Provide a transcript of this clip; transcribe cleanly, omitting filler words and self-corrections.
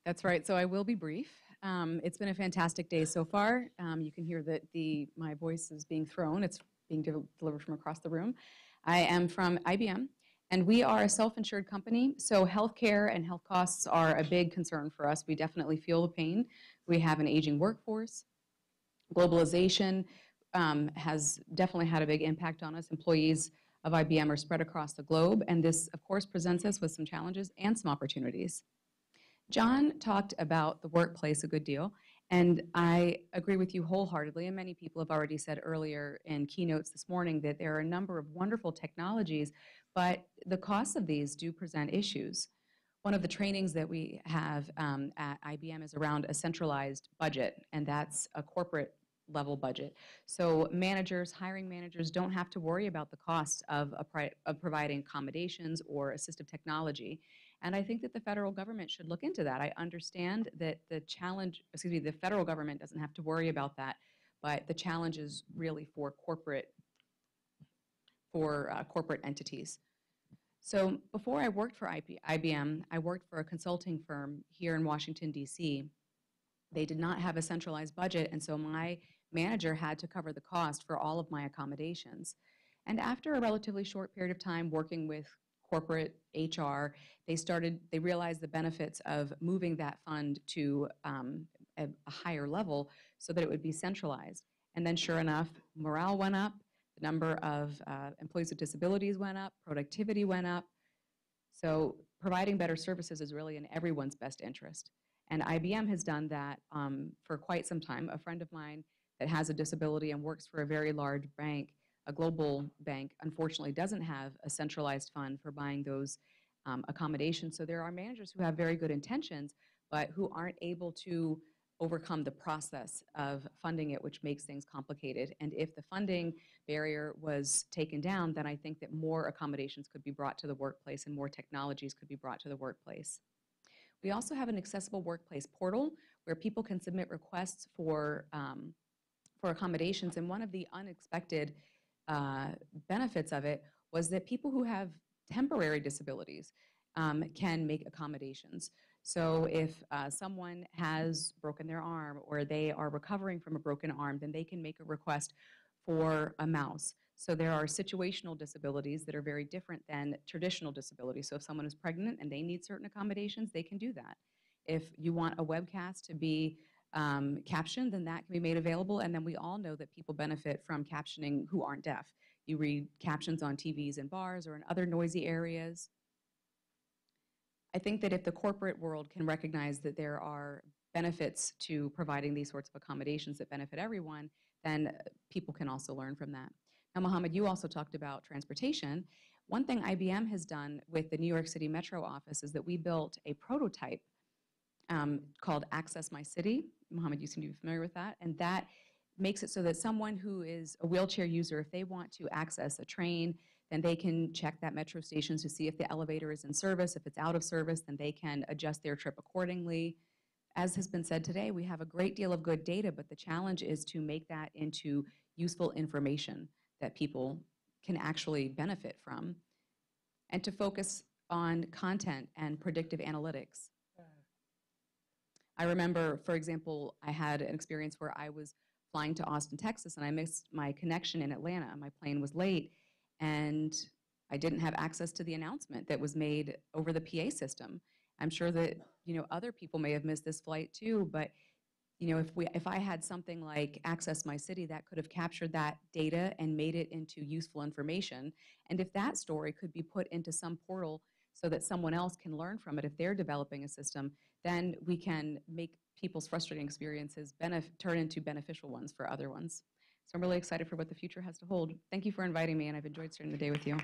That's right. So I will be brief. It's been a fantastic day so far. You can hear that my voice is being thrown. It's being delivered from across the room. I am from IBM, and we are a self-insured company. So healthcare and health costs are a big concern for us. We definitely feel the pain. We have an aging workforce. Globalization has definitely had a big impact on us. Employees of IBM are spread across the globe, and this, of course, presents us with some challenges and some opportunities. John talked about the workplace a good deal, and I agree with you wholeheartedly, and many people have already said earlier in keynotes this morning that there are a number of wonderful technologies, but the costs of these do present issues. One of the trainings that we have at IBM is around a centralized budget, and that's a corporate level budget. So managers, hiring managers don't have to worry about the cost of providing accommodations or assistive technology. And I think that the federal government should look into that. I understand that the federal government doesn't have to worry about that, but the challenge is really for corporate entities. So before I worked for IBM, I worked for a consulting firm here in Washington, D.C. They did not have a centralized budget, and so my manager had to cover the cost for all of my accommodations. And after a relatively short period of time working with corporate HR, they realized the benefits of moving that fund to a higher level so that it would be centralized. And then sure enough, morale went up, the number of employees with disabilities went up, productivity went up. So providing better services is really in everyone's best interest. And IBM has done that for quite some time. A friend of mine that has a disability and works for a very large bank, a global bank, unfortunately doesn't have a centralized fund for buying those accommodations. So there are managers who have very good intentions, but who aren't able to overcome the process of funding it, which makes things complicated. And if the funding barrier was taken down, then I think that more accommodations could be brought to the workplace and more technologies could be brought to the workplace. We also have an accessible workplace portal where people can submit requests for accommodations. And one of the unexpected benefits of it was that people who have temporary disabilities can make accommodations. So if someone has broken their arm or they are recovering from a broken arm, then they can make a request for a mouse. So there are situational disabilities that are very different than traditional disabilities. So if someone is pregnant and they need certain accommodations, they can do that. If you want a webcast to be captioned, then that can be made available. And then we all know that people benefit from captioning who aren't deaf. You read captions on TVs in bars or in other noisy areas. I think that if the corporate world can recognize that there are benefits to providing these sorts of accommodations that benefit everyone, then people can also learn from that. Now, Mohammed, you also talked about transportation. One thing IBM has done with the New York City Metro office is that we built a prototype called Access My City. Mohammed, you seem to be familiar with that. And that makes it so that someone who is a wheelchair user, if they want to access a train, then they can check that metro station to see if the elevator is in service. If it's out of service, then they can adjust their trip accordingly. As has been said today, we have a great deal of good data, but the challenge is to make that into useful information that people can actually benefit from, and to focus on content and predictive analytics. I remember, for example, I had an experience where I was flying to Austin, Texas, and I missed my connection in Atlanta. My plane was late, and I didn't have access to the announcement that was made over the PA system. I'm sure that other people may have missed this flight too, but if I had something like Access My City, that could have captured that data and made it into useful information. And if that story could be put into some portal so that someone else can learn from it, if they're developing a system, then we can make people's frustrating experiences turn into beneficial ones for other ones. So I'm really excited for what the future has to hold. Thank you for inviting me, and I've enjoyed starting the day with you.